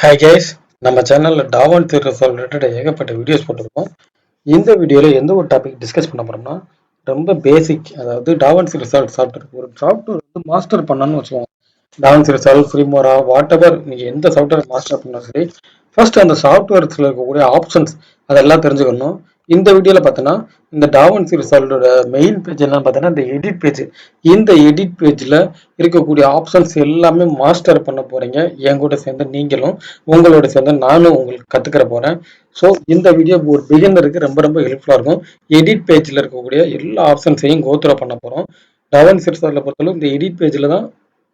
Hi guys, நம்ம சேனலில் da Vinci resolve related ஏகப்பட்ட வீடியோஸ் போட்டிருக்கோம். இந்த வீடியோவில் எந்த ஒரு டாபிக் டிஸ்கஸ் பண்ண போகிறோம்னா ரொம்ப பேசிக், அதாவது டாவன்சி ரிசால்வ் சாஃப்ட்வேர். ஒரு சாஃப்ட்வேர் வந்து மாஸ்டர் பண்ணணும்னு வச்சுக்கோங்க. டாவன்சி ரிசால்வ், ஃப்ரீமோரா, வாட் எவர் நீங்கள் எந்த சாஃப்ட்வேர் மாஸ்டர் பண்ணாலும் சரி, ஃபர்ஸ்ட் அந்த சாஃப்ட்வேர்ஸில் இருக்கக்கூடிய ஆப்ஷன்ஸ் அதெல்லாம் தெரிஞ்சுக்கணும். இந்த வீடியோவில் பார்த்தோன்னா இந்த டாவன்சி ரிசால்வோட மெயின் பேஜ் என்னன்னு பார்த்தோன்னா இந்த எடிட் பேஜ். இந்த எடிட் பேஜில் இருக்கக்கூடிய ஆப்ஷன்ஸ் எல்லாமே மாஸ்டர் பண்ண போகிறீங்க. என் கூட சேர்ந்து நீங்களும், உங்களோட சேர்ந்து நானும் உங்களுக்கு கற்றுக்கிற போகிறேன். ஸோ இந்த வீடியோ ஒரு பிகினருக்கு ரொம்ப ரொம்ப ஹெல்ப்ஃபுல்லாக இருக்கும். எடிட் பேஜில் இருக்கக்கூடிய எல்லா ஆப்ஷன்ஸையும் கோத்ரோ பண்ண போகிறோம். டாவன்சி ரிசால்வில் பொறுத்தளவு இந்த எடிட் பேஜில் தான்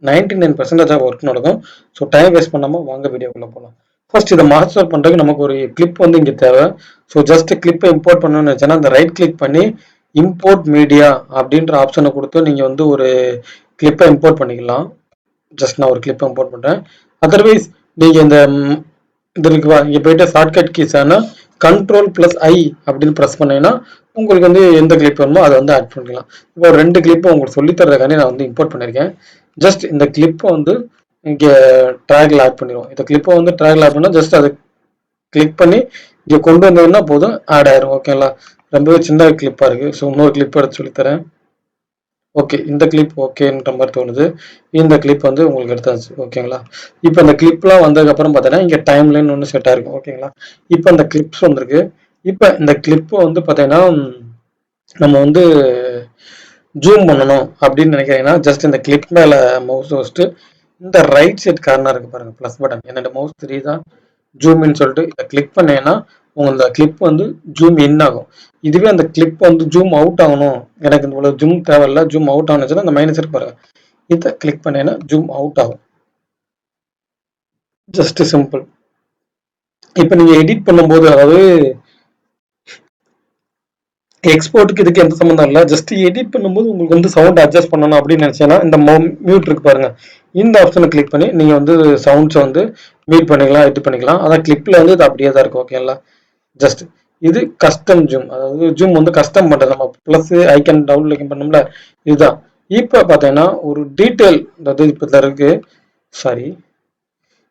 99% ஆஃப் ஒர்க் நடக்கும். ஸோ டைம் வேஸ்ட் பண்ணாமல் வாங்க வீடியோக்குள்ளே போகலாம். ஃபர்ஸ்ட் இதை மாஸ்டர் பண்ணுறதுக்கு நமக்கு ஒரு கிளிப் வந்து இங்கே தேவை. ஸோ ஜஸ்ட் கிளிப்பை இம்போர்ட் பண்ணணும்னு வச்சேன்னா அந்த ரைட் கிளிக் பண்ணி இம்போர்ட் மீடியா அப்படின்ற ஆப்ஷனை கொடுத்து நீங்கள் வந்து ஒரு கிளிப்பை இம்போர்ட் பண்ணிக்கலாம். ஜஸ்ட் நான் ஒரு கிளிப்பை இம்போர்ட் பண்ணுறேன். அதர்வைஸ் நீங்கள் இந்த இது இருக்குவா இங்கே போயிட்டு ஷார்ட்கட் கீஸ் ஆனால் Ctrl+I அப்படின்னு ப்ரெஸ் பண்ணீங்கன்னா உங்களுக்கு வந்து எந்த கிளிப் வேணுமோ அதை வந்து ஆட் பண்ணிக்கலாம். இப்போ ஒரு 2 கிளிப்பை உங்களுக்கு சொல்லித்தரதுக்காண்டி நான் வந்து இம்போர்ட் பண்ணியிருக்கேன். ஜஸ்ட் இந்த கிளிப்பை வந்து இங்கே ட்ராக்ல ஆட் பண்ணிடுவோம். இந்த கிளிப்பை வந்து ட்ராக்ல ஆட் பண்ணால் ஜஸ்ட் அதை கிளிக் பண்ணி இங்கே கொண்டு வந்தீங்கன்னா போதும், ஆட் ஆயிரும். ஓகேங்களா, ரொம்பவே சின்ன கிளிப்பாக இருக்குது. ஸோ இன்னொரு கிளிப் எடுத்து சொல்லித்தரேன். ஓகே, இந்த கிளிப் ஓகேன்ற மாதிரி தோணுது. இந்த கிளிப் வந்து உங்களுக்கு எடுத்தாச்சு. ஓகேங்களா, இப்போ இந்த கிளிப்லாம் வந்ததுக்கப்புறம் பார்த்தீங்கன்னா இங்கே டைம் லைன் ஒன்று செட் ஆயிருக்கும். ஓகேங்களா, இப்போ இந்த கிளிப்ஸ் வந்திருக்கு. இப்போ இந்த கிளிப்பை வந்து பார்த்தீங்கன்னா நம்ம வந்து ஜூம் பண்ணணும் அப்படின்னு நினைக்கிறீங்கன்னா ஜஸ்ட் இந்த கிளிப் மேலே மவுஸ் வச்சுட்டு இந்த ரைட் சைட் கார்னர் இருக்கு பாருங்க, ப்ளஸ் பட்டன், என்னோட மவுஸ் 3 தான் ஜூம் இன் சொல்லிட்டு இதை கிளிக் பண்ணீங்கன்னா உங்க கிளிப் வந்து ஜூம் இன் ஆகும். இதுவே அந்த கிளிப் வந்து ஜூம் அவுட் ஆகணும், எனக்கு இந்த ஜூம் தேவையில்ல, ஜூம் அவுட் ஆகுச்சுன்னா அந்த மைனஸ் இருக்கு பாருங்க, இதை கிளிக் பண்ணீங்கன்னா ஜூம் அவுட் ஆகும். Just simple. இப்போ நீங்க எடிட் பண்ணும்போது, அதாவது எக்ஸ்போர்ட்டுக்கு இதுக்கு எந்த சம்மந்தம் இல்லை, ஜஸ்ட் எடிட் பண்ணும்போது உங்களுக்கு வந்து சவுண்ட் அட்ஜஸ்ட் பண்ணணும் அப்படின்னு நினைச்சேன்னா இந்த மியூட் இருக்கு பாருங்க, இந்த ஆப்ஷனை கிளிக் பண்ணி நீங்க வந்து சவுண்ட்ஸை வந்து மியூட் பண்ணிக்கலாம், எடிட் பண்ணிக்கலாம். அதான் கிளிப்ல வந்து இது அப்படியே தான் இருக்கும். ஓகேங்களா, ஜஸ்ட் இது கஸ்டம் ஜூம், அதாவது ஜூம் வந்து கஸ்டம் பண்றது. நம்ம பிளஸ் ஐக்கன் டவுன் கிளிக் பண்ணோம்ல, இதுதான். இப்போ பார்த்தீங்கன்னா ஒரு டீட்டெயில், அதாவது இப்போ இதில் இருக்கு, சாரி,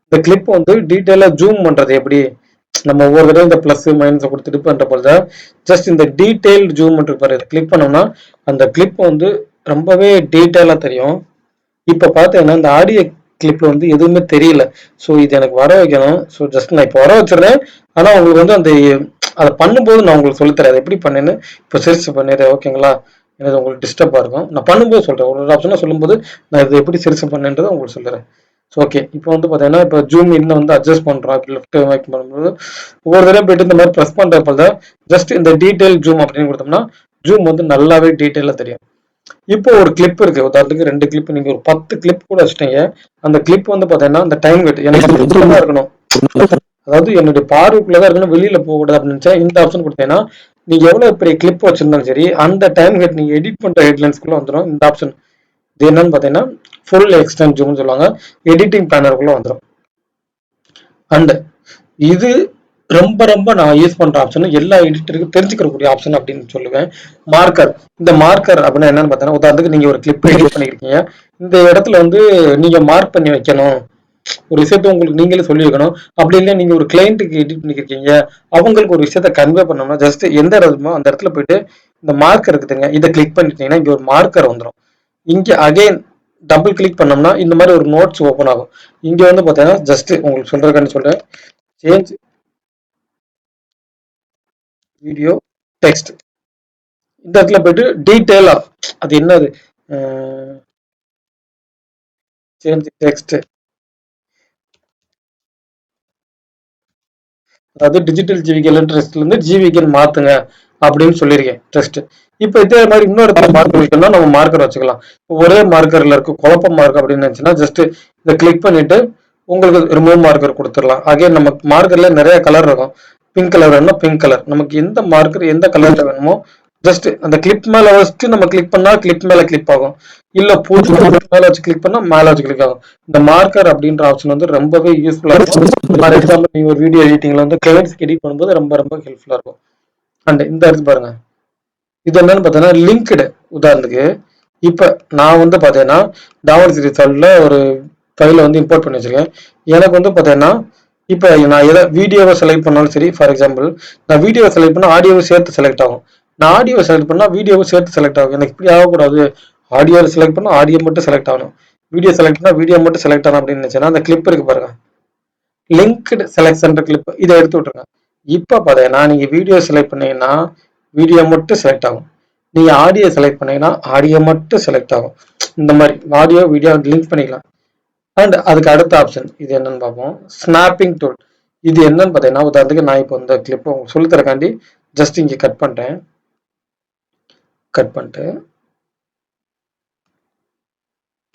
இந்த கிளிப் வந்து டீட்டெயிலாக ஜூம் பண்றது எப்படி, நம்ம ஒவ்வொரு தடவை இந்த பிளஸ் மைனஸ் கொடுத்துட்டு பண்ற போது ஜஸ்ட் இந்த டீடைல் ஜூம் இருப்பாரு, கிளிக் பண்ணோம்னா அந்த கிளிப் வந்து ரொம்பவே டீட்டெயிலா தெரியும். இப்ப பாத்தீங்கன்னா இந்த ஆடியோ கிளிப்ல வந்து எதுவுமே தெரியல. ஸோ இது எனக்கு வர வைக்கணும். ஸோ ஜஸ்ட் நான் இப்போ வர வச்சிருந்தேன். ஆனா உங்களுக்கு வந்து அந்த அதை பண்ணும்போது நான் உங்களுக்கு சொல்லித்தரேன் எப்படி பண்ணேன்னு. இப்போ சர்ச் பண்ணிடுறேன். ஓகேங்களா, எனக்கு உங்களுக்கு டிஸ்டர்பா இருக்கும். நான் பண்ணும்போது சொல்றேன், ஒரு ஆப்ஷனா சொல்லும்போது நான் இதை எப்படி சர்ச் பண்ணேன்றதை உங்களுக்கு சொல்லுறேன். ஓகே, இப்போ வந்து பார்த்தீங்கன்னா இப்போ ஜூம் இன்னும் வந்து அட்ஜஸ்ட் பண்ணுறோம். இப்போ லெஃப்ட் ரைட் பண்ணும்போது ஒவ்வொரு தடவை போயிட்டு இந்த மாதிரி ப்ரெஸ் பண்ணுறப்ப ஜஸ்ட் இந்த டீடைல் ஜூம் அப்படின்னு கொடுத்தோம்னா ஜூம் வந்து நல்லாவே டீட்டெயிலாக தெரியும். இப்போ ஒரு கிளிப் இருக்கு, உதாரணத்துக்கு 2 கிளிப், நீங்க ஒரு 10 கிளிப் கூட வச்சுட்டீங்க. அந்த கிளிப் வந்து பார்த்தீங்கன்னா அந்த டைம் கட் எனக்கு தான் இருக்கணும், அதாவது என்னுடைய பார்வைக்குள்ளதான் இருக்கணும், வெளியில போகக்கூடாது அப்படின்னு நினைச்சா இந்த ஆப்ஷன் கொடுத்தீங்கன்னா நீங்க எவ்வளவு பெரிய கிளிப் வச்சிருந்தாலும் சரி அந்த டைம் கட் நீங்க எடிட் பண்ற ஹெட்லைன்ஸ்குள்ள வந்துடும் இந்த ஆப்ஷன். இது என்னன்னு பாத்தீங்கன்னா ஃபுல் எக்ஸ்டென்ட் ஜூம் சொல்லுவாங்க, எடிட்டிங் பிளானருக்குள்ள வந்துடும். அண்ட் இது ரொம்ப ரொம்ப நான் யூஸ் பண்ற ஆப்ஷன், எல்லா எடிட்டருக்கும் தெரிஞ்சுக்கக்கூடிய ஆப்ஷன் அப்படின்னு சொல்லுவேன். மார்க்கர். இந்த மார்க்கர் அப்படின்னா என்னன்னு பார்த்தீங்கன்னா, உதாரணத்துக்கு நீங்க ஒரு கிளிப் எடிட் பண்ணிருக்கீங்க, இந்த இடத்துல வந்து நீங்க மார்க் பண்ணி வைக்கணும், ஒரு விஷயத்த உங்களுக்கு நீங்களே சொல்லி வைக்கணும். அப்படி இல்லை நீங்க ஒரு கிளைண்ட்டுக்கு எடிட் பண்ணிருக்கீங்க, அவங்களுக்கு ஒரு விஷயத்த கன்வே பண்ணோம்னா ஜஸ்ட் எந்த இடத்துமோ அந்த இடத்துல போயிட்டு இந்த மார்க்கர் இருக்குதுங்க, இதை கிளிக் பண்ணிட்டீங்கன்னா இங்க ஒரு மார்க்கர் வந்துடும். இங்க அகைன் டபுள் கிளிக் பண்ணோம்னா இந்த மாதிரி ஒரு நோட்ஸ் ஓப்பன் ஆகும். இங்க வந்து பாத்தீங்கன்னா ஜஸ்ட் உங்களுக்கு சொல்றதுக்கான சொல்றேன், சேஞ்ச் வீடியோ டெக்ஸ்ட், இந்த இடத்துல போயிட்டு டீடைலா அது என்னது சேஞ்ச் டெக்ஸ்ட், அதாவது டிஜிட்டல் ஜிவிகே இருந்து ஜிவிகேன்னு மாத்துங்க அப்படின்னு சொல்லியிருக்கேன் டெஸ்ட். இப்போ இதே மாதிரி இன்னொரு மார்க்கர் வைக்கணும்னா நம்ம மார்க்கர் வச்சுக்கலாம். ஒரே மார்க்கர்ல இருக்கு குழப்பமா இருக்கு அப்படின்னு நினைச்சுன்னா ஜஸ்ட் இதை கிளிக் பண்ணிட்டு உங்களுக்கு ரிமூவ் மார்க்கர் கொடுத்துடலாம். அகைன் நம்ம மார்க்கர்ல நிறைய கலர் இருக்கும், பிங்க் கலர் வேணும்னா பிங்க் கலர், நமக்கு எந்த மார்க்கர் எந்த கலர்ல வேணுமோ ஜஸ்ட் அந்த கிளிப் மேல வச்சு நம்ம கிளிக் பண்ணா கிளிப் மேல கிளிக் ஆகும், இல்ல புது மேல வச்சு கிளிக் பண்ணா மேல வச்சு கிளிக் ஆகும். இந்த மார்க்கர் அப்படின்ற ஆப்ஷன் வந்து ரொம்பவே யூஸ்ஃபுல்லா இருக்கும். ஃபார் எக்ஸாம்பிள் நீங்க ஒரு வீடியோ எடிட்டிங்ல வந்து கிளைண்ட்ஸ் எடிட் பண்ணும்போது ரொம்ப ரொம்ப ஹெல்ப்ஃபுல்லா இருக்கும். அண்ட் இந்த இடத்து பாருங்க, இது என்னன்னு பார்த்தீங்கன்னா லிங்க்டு. உதாரணத்துக்கு இப்ப நான் வந்து பாத்தீங்கன்னா டாவன்சி ரிசால்வ்ல ஒரு ஃபைலை வந்து இம்போர்ட் பண்ணி வச்சிருக்கேன். எனக்கு வந்து பாத்தீங்கன்னா இப்போ நான் எதை வீடியோவை செலக்ட் பண்ணாலும் சரி, ஃபார் எக்ஸாம்பிள் நான் வீடியோவை செலக்ட் பண்ணால் ஆடியோவை சேர்த்து செலக்ட் ஆகும். நான் ஆடியோவை செலக்ட் பண்ணால் வீடியோவை சேர்த்து செலக்ட் ஆகும். எனக்கு இப்படி ஆகக்கூடாது. ஆடியோவில் செலக்ட் பண்ணால் ஆடியோ மட்டும் செலக்ட் ஆகணும், வீடியோ செலக்ட் பண்ணால் வீடியோ மட்டும் செலக்ட் ஆகணும் அப்படின்னு நினச்சேன்னா அந்த கிளிப் இருக்கு பாருங்க, லிங்க்டு செலக்ஷன் கிளிப், இதை எடுத்து விட்டுருங்க. இப்போ பார்த்தீங்கன்னா நீங்கள் வீடியோ செலக்ட் பண்ணீங்கன்னா வீடியோ மட்டும் செலக்ட் ஆகும். நீங்கள் ஆடியோ செலக்ட் பண்ணீங்கன்னா ஆடியோ மட்டும் செலக்ட் ஆகும். இந்த மாதிரி ஆடியோ வீடியோ லிங்க் பண்ணிக்கலாம். அண்ட் அதுக்கு அடுத்த ஆப்ஷன் இது என்னன்னு பார்ப்போம், ஸ்னாப்பிங் டூல். இது என்னன்னு பார்த்தீங்கன்னா உதாரணத்துக்கு நான் இப்போ இந்த கிளிப்பை சொல்லித்தரக்காண்டி ஜஸ்ட் இங்கே கட் பண்ணிட்டு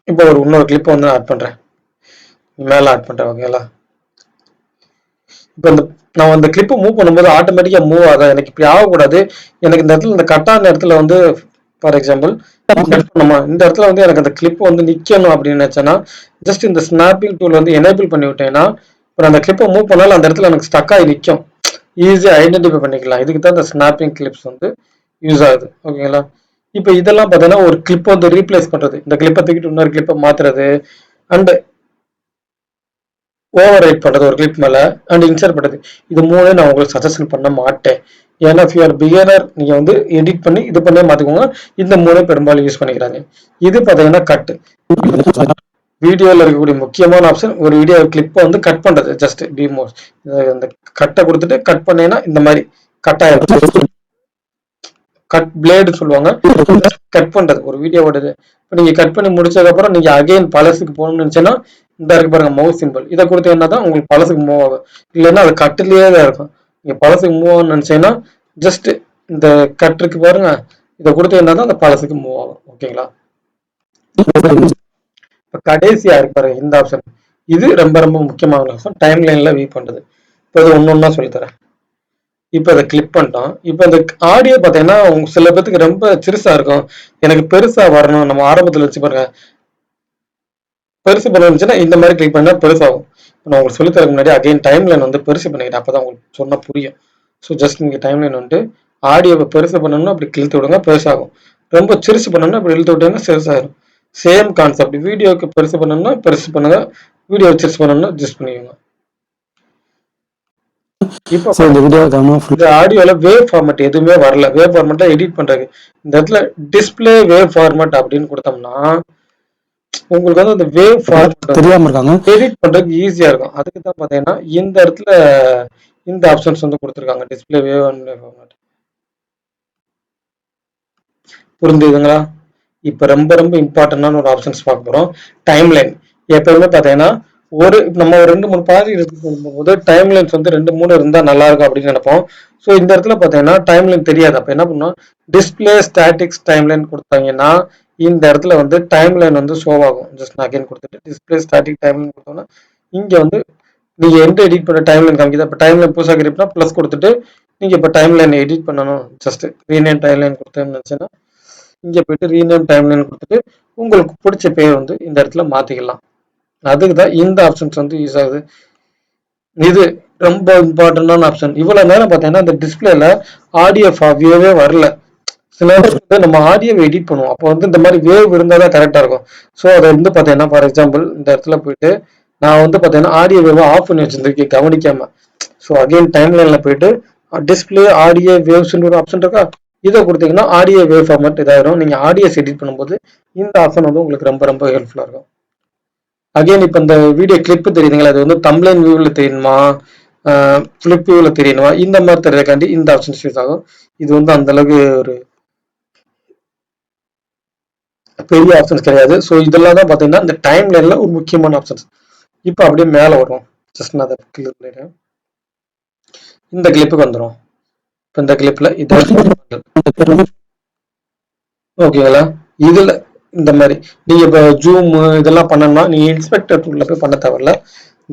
இப்போ ஒரு இன்னொரு கிளிப்பை வந்து ஆட் பண்ணுறேன், மேலே ஆட் பண்ணுறேன். ஓகேங்களா? இப்போ இந்த நான் அந்த கிளிப்பை மூவ் பண்ணும்போது ஆட்டோமேட்டிக்காக மூவ் ஆகும். எனக்கு இப்படி ஆகக்கூடாது. எனக்கு இந்த இடத்துல இந்த கட்டான இடத்துல வந்து ஃபார் எக்ஸாம்பிள் இந்த இடத்துல வந்து எனக்கு அந்த கிளிப் வந்து நிற்கணும் அப்படின்னு நினைச்சேன்னா ஜஸ்ட் இந்த ஸ்னாப்பிங் டூல் வந்து எனேபிள் பண்ணி விட்டேன்னா இப்போ அந்த கிளிப்பை மூவ் பண்ணாலும் அந்த இடத்துல எனக்கு ஸ்டக் ஆகி நிற்கும், ஈஸியாக ஐடென்டிஃபை பண்ணிக்கலாம். இதுக்கு தான் இந்த ஸ்னாப்பிங் கிளிப்ஸ் வந்து யூஸ் ஆகுது. ஓகேங்களா? இப்போ இதெல்லாம் பார்த்தீங்கன்னா ஒரு கிளிப்பை வந்து ரீப்ளேஸ் பண்ணுறது, இந்த கிளிப்பை தூக்கிட்டு இன்னொரு கிளிப்பை மாற்றுறது, அண்ட் ஓவர் ரைட் பண்ணுறது ஒரு கிளிப் மேலே, அண்ட் இன்சர்ட் பண்ணுறது. இது மூணே நான் உங்களுக்கு சஜஷன் பண்ண மாட்டேன். ஏன்னா if you are beginner நீங்கள் வந்து எடிட் பண்ணி இது பண்ணே மாற்றிக்கோங்க. இந்த மூணே பெரும்பாலும் யூஸ் பண்ணிக்கிறாங்க. இது பார்த்தீங்கன்னா கட், வீடியோவில் இருக்கக்கூடிய முக்கியமான ஆப்ஷன். ஒரு வீடியோ கிளிப்பை வந்து கட் பண்ணுறது, ஜஸ்ட் டிமோஸ் இந்த கட்டை கொடுத்துட்டு கட் பண்ணீங்கன்னா இந்த மாதிரி கட் ஆயிடும். கட் பிளேடு சொல்லுவாங்க, கட் பண்றது ஒரு வீடியோவோடது. இப்போ நீங்க கட் பண்ணி முடிச்சதுக்கப்புறம் நீங்க அகைன் பழசுக்கு போகணும்னு நினைச்சேன்னா இந்த இருக்கு பாருங்க மவுஸ் சிம்பிள், இதை கொடுத்தீங்கன்னா தான் உங்களுக்கு பழசுக்கு மூவ் ஆகும். இல்லைன்னா அது கட்டுலயே தான் இருக்கும். நீங்க பழசுக்கு மூவ் ஆகும்னு நினைச்சீங்கன்னா ஜஸ்ட் இந்த கட் இருக்கு பாருங்க, இதை கொடுத்தீங்கன்னா தான் அந்த பழசுக்கு மூவ் ஆகும். ஓகேங்களா? இப்போ கடைசியா இருக்கு பாருங்க இந்த ஆப்ஷன், இது ரொம்ப ரொம்ப முக்கியமான ஆப்ஷன், டைம் லைன்ல வியூ பண்றது. இப்போ இது ஒன்னொன்னா சொல்லித்தரேன். இப்போ அதை கிளிக் பண்ணிட்டோம். இப்போ இந்த ஆடியோ பார்த்தீங்கன்னா சில பேருக்கு ரொம்ப சிறுசா இருக்கும், எனக்கு பெருசா வரணும். நம்ம ஆரம்பத்தில் வச்சு பாருங்க, பெருசு பண்ணணும்னுச்சுன்னா இந்த மாதிரி கிளிக் பண்ணா பெருசாகும். இப்போ நான் உங்களுக்கு சொல்லித்தரக்கு முன்னாடி அகைன் டைம் லைன் வந்து பெருசு பண்ணிக்கிறேன், அப்பதான் உங்களுக்கு சொன்னா புரியும். ஸோ ஜஸ்ட் நீங்க டைம் லைன் வந்து ஆடியோவை பெருசு பண்ணணும்னா அப்படி கிழித்து விடுங்க, பெருசாகும். ரொம்ப சிறுசு பண்ணணும்னா அப்படி இழுத்து விட்டீங்கன்னா சிறுசாயிரும். சேம் கான்செப்ட், வீடியோக்கு பெருசு பண்ணணும்னா பெருசு பண்ணுங்க, வீடியோ சிறுசு பண்ணணும்னா ஜஸ்ட் பண்ணிக்கோங்க. இப்போ இந்த ஆடியோல வேவ் ஃபார்மேட் எதுவுமே வரல. வேவ் ஃபார்மேட்டை எடிட் பண்றது இந்த இடத்துல டிஸ்பிளே வேவ் ஃபார்மேட் அப்படின்னு கொடுத்தோம்னா உங்களுக்கு வந்து அந்த வேவ் ஃபார்மேட் தெரியாம இருக்காங்க, எடிட் பண்றதுக்கு ஈஸியா இருக்கும். அதுக்கு தான் பாத்தீங்கன்னா இந்த இடத்துல இந்த ஆப்ஷன்ஸ் வந்து கொடுத்துருக்காங்க, டிஸ்பிளே வேவ் அண்ட் ஃபார்மேட். புரிஞ்சுதுங்களா? இப்ப ரொம்ப ரொம்ப இம்பார்ட்டன்டான ஒரு ஆப்ஷன்ஸ் பார்க்க போறோம், டைம் லைன். எப்பவுமே பாத்தீங்கன்னா நம்ம ஒரு 2-3 பாதி போது டைம் லைன்ஸ் வந்து 2-3 இருந்தா நல்லா இருக்கும் அப்படின்னு நினைப்போம். ஸோ இந்த இடத்துல பாத்தீங்கன்னா டைம் லைன் தெரியாது. அப்ப என்ன பண்ணோம், டிஸ்பிளே ஸ்டாட்டிக்ஸ் டைம் லைன் கொடுத்தாங்கன்னா இந்த இடத்துல வந்து டைம் லைன் வந்து ஷோ ஆகும். ஜஸ்ட் நான் அகைன் கொடுத்துட்டு டிஸ்பிளே ஸ்டாட்டிக் டைம் லைன் கொடுத்தோம்னா இங்க வந்து நீங்க எந்த எடிட் பண்ண டைம் லைன் காமிக்குது. இப்போ டைம் லைன் புதுசாக கிரியேட் பண்ணா ப்ளஸ் கொடுத்துட்டு நீங்க இப்போ டைம் லைன் எடிட் பண்ணணும், ஜஸ்ட் ரீநேம் டைம் லைன் கொடுத்தேன்னு நினைச்சேன்னா இங்க போயிட்டு ரீநேம் டைம் லைன் கொடுத்துட்டு உங்களுக்கு பிடிச்ச பேர் வந்து இந்த இடத்துல மாத்திக்கலாம். அதுக்கு தான் இந்த ஆப்ஷன்ஸ் வந்து யூஸ் ஆகுது. இது ரொம்ப இம்பார்ட்டன்டான ஆப்ஷன். இவ்வளவு நேரம் பார்த்தீங்கன்னா இந்த டிஸ்பிளேல ஆடியோ வியூவே வரல. சில நேரம் வந்து நம்ம ஆடியோவை எடிட் பண்ணுவோம், அப்போ வந்து இந்த மாதிரி வேவ் இருந்தால் தான் கரெக்டாக இருக்கும். ஸோ அதை வந்து பார்த்தீங்கன்னா ஃபார் எக்ஸாம்பிள் இந்த இடத்துல போயிட்டு நான் வந்து பார்த்தீங்கன்னா ஆடியோ வேவ் ஆஃப் பண்ணி வச்சிருந்திருக்கேன் கவனிக்காம. ஸோ அகைன் டைம் லைன்ல போயிட்டு டிஸ்பிளே ஆடியோ வேவ்ஸ்ன்னு ஒரு ஆப்ஷன் இருக்கா, இதை கொடுத்தீங்கன்னா ஆடியோ வேவ் ஃபார்மேட் இதாயிரும். நீங்கள் ஆடியோஸ் எடிட் பண்ணும்போது இந்த ஆப்ஷன் வந்து உங்களுக்கு ரொம்ப ரொம்ப ஹெல்ப்ஃபுல்லாக இருக்கும். அகைன் இப்போ இந்த வீடியோ கிளிப்பு தெரியுதுங்களா, அது வந்து தம்ப்லைன் வியூவில் தெரியணுமா ஃபிளிப் வியூவில் தெரியணுமா, இந்த மாதிரி தெரியறதுக்காண்டி இந்த ஆப்ஷன்ஸ் யூஸ் ஆகும். இது வந்து அந்த அளவுக்கு ஒரு பெரிய ஆப்ஷன்ஸ் கிடையாது. ஸோ இதெல்லாம் தான் பார்த்தீங்கன்னா இந்த டைம் லைனில் ஒரு முக்கியமான ஆப்ஷன்ஸ். இப்போ அப்படியே மேலே வரும், ஜஸ்ட் நான் அதை கிளிக் பண்ணிடுறேன், இந்த கிளிப்புக்கு வந்துடும். இப்போ இந்த கிளிப்பில் இதை ஓகேங்களா, இதில் இந்த மாதிரி நீங்கள் இப்போ ஜூம் இதெல்லாம் பண்ணணும்னா நீங்கள் இன்ஸ்பெக்டர் டூலில் போய் பண்ண தேவையில்ல.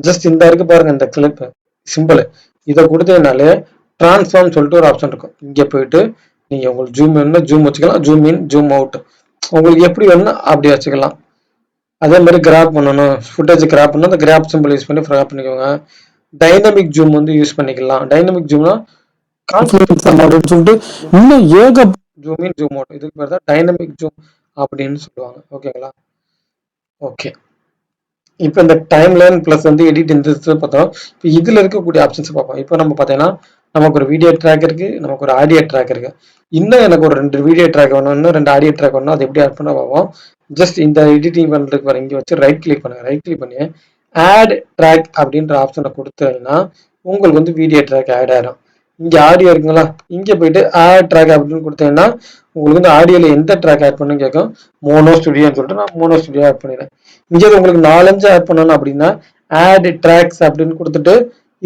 ஜஸ்ட் இந்த இருக்கு பாருங்க இந்த கிளிப் சிம்பிள், இதை கொடுத்ததுனாலே டிரான்ஸ்ஃபார்ம் சொல்லிட்டு ஒரு ஆப்ஷன் இருக்கும். இங்கே போயிட்டு நீங்கள் உங்களுக்கு ஜூம் வேணும்னா ஜூம் வச்சுக்கலாம், ஜூம் இன் ஜூம் அவுட் உங்களுக்கு எப்படி வேணும்னா அப்படி வச்சுக்கலாம். அதே மாதிரி கிராப் பண்ணணும், ஃபுட்டேஜ் கிராப் பண்ணணும், அந்த கிராப் சிம்பிள் யூஸ் பண்ணி கிராப் பண்ணிக்கோங்க. டைனமிக் ஜூம் வந்து யூஸ் பண்ணிக்கலாம். டைனமிக் ஜூம்னா சொல்லிட்டு இன்னும் ஏக ஜூம் இன் ஜூம் அவுட், இதுக்கு பேர் தான் டைனமிக் ஜூம் அப்படின்னு சொல்லுவாங்க. ஓகேங்களா? ஓகே, இப்போ இந்த டைம் லைன் பிளஸ் வந்து எடிட் இந்த பார்த்தோம். இப்போ இதில் இருக்கக்கூடிய ஆப்ஷன்ஸ் பார்ப்போம். இப்போ நம்ம பார்த்தீங்கன்னா நமக்கு ஒரு வீடியோ ட்ராக் இருக்கு, நமக்கு ஒரு ஆடியோ ட்ராக் இருக்கு. இன்னும் எனக்கு ஒரு 2 வீடியோ ட்ராக் வேணும், இன்னும் 2 ஆடியோ ட்ராக் வேணும். அது எப்படி ஆட் பண்ண பார்ப்போம். ஜஸ்ட் இந்த எடிட்டிங் பண்ணுறதுக்கு வர இங்கே வச்சு ரைட் கிளிக் பண்ணுங்க. ரைட் கிளிக் பண்ணி ஆட் ட்ராக் அப்படின்ற ஆப்ஷனை கொடுத்தீங்கன்னா உங்களுக்கு வந்து வீடியோ ட்ராக் ஆட் ஆயிடும். இங்கே ஆடியோ இருக்குங்களா, இங்கே போயிட்டு ஆட் ட்ராக் அப்படின்னு கொடுத்தீங்கன்னா உங்களுக்கு வந்து ஆடியோல எந்த ட்ராக் ஆட் பண்ணுன்னு கேட்கும். மோனோ ஸ்டுடியோன்னு சொல்லிட்டு நான் மோனோ ஸ்டுடியோ ஆட் பண்ணிடுறேன். இங்கே உங்களுக்கு 4-5 ஆட் பண்ணணும் அப்படின்னா ஆட் ட்ராக்ஸ் அப்படின்னு கொடுத்துட்டு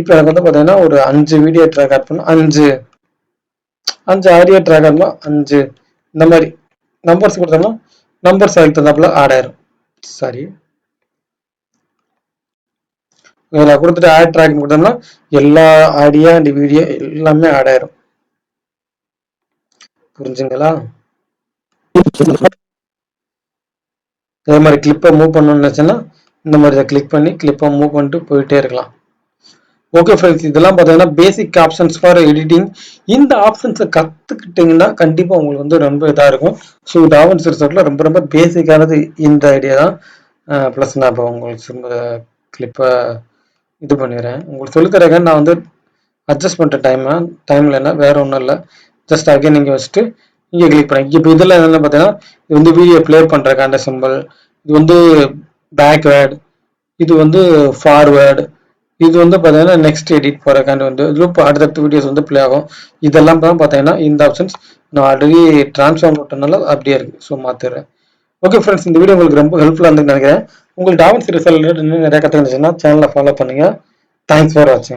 இப்போ எனக்கு வந்து பார்த்தீங்கன்னா ஒரு 5 வீடியோ ட்ராக் ஆட் பண்ணணும். 5 ஆடியோ ட்ராக் ஆடணும். 5 இந்த மாதிரி நம்பர்ஸ் கொடுத்தோம்னா நம்பர்ஸ் அதுக்கு தகுந்தாப்புல ஆட் ஆயிரும். சாரி, இதில் கொடுத்துட்டு ஆட் ட்ராக் கொடுத்தோம்னா எல்லா ஆடியோ அண்ட் வீடியோ எல்லாமே ஆட் ஆயிரும். புரிஞ்சுங்களா? அதே மாதிரி கிளிப்பை மூவ் பண்ணணும்னு நினச்சேன்னா இந்த மாதிரி இதை கிளிக் பண்ணி கிளிப்பை மூவ் பண்ணிட்டு போயிட்டே இருக்கலாம். ஓகே ஃப்ரெண்ட்ஸ், இதெல்லாம் பார்த்தீங்கன்னா பேசிக் ஆப்ஷன்ஸ் ஃபார் எடிட்டிங். இந்த ஆப்ஷன்ஸை கற்றுக்கிட்டிங்கன்னா கண்டிப்பாக உங்களுக்கு வந்து ரொம்ப இதாக இருக்கும். ஸோ டாவன்சி ரிசார்ட்டில் ரொம்ப ரொம்ப பேசிக்கானது இந்த ஐடியா தான். ப்ளஸ் நான் இப்போ உங்களுக்கு கிளிப்பை இது பண்ணிடுறேன். உங்களுக்கு சொல்லித்தரேங்க. நான் வந்து அட்ஜஸ்ட் பண்ணுற டைமில் என்ன வேறு ஒன்றும் இல்லை. ஜஸ்ட் அகைன் நீங்கள் வச்சுட்டு இங்கே கிளிக் பண்ணி இப்போ இதில் என்னென்னு பார்த்தீங்கன்னா இது வந்து வீடியோ ப்ளே பண்ணுறக்கான சிம்பிள், இது வந்து பேக்வேர்டு, இது வந்து ஃபார்வேர்டு, இது வந்து பார்த்தீங்கன்னா நெக்ஸ்ட் எடிட் போகிறக்காண்டி வந்து லூப் அடுத்தடுத்த வீடியோஸ் வந்து ப்ளே ஆகும். இதெல்லாம் தான் பார்த்தீங்கன்னா இந்த ஆப்ஷன்ஸ் நான் ஆல்ரெடி ட்ரான்ஸ்ஃபார்ம் போட்டனால அப்படியே இருக்குது. ஸோ மாற்றிடுறேன். ஓகே ஃப்ரெண்ட்ஸ், இந்த வீடியோ உங்களுக்கு ரொம்ப ஹெல்ப்ஃபுல்லாக இருந்துன்னு நினைக்கிறேன். உங்களுக்கு டாவன்சி ரிசல்ட் இன்னும் நிறைய கற்றுக்கிச்சுன்னா சேனலை ஃபாலோ பண்ணுங்கள். தேங்க்ஸ் ஃபார் வாட்சிங்.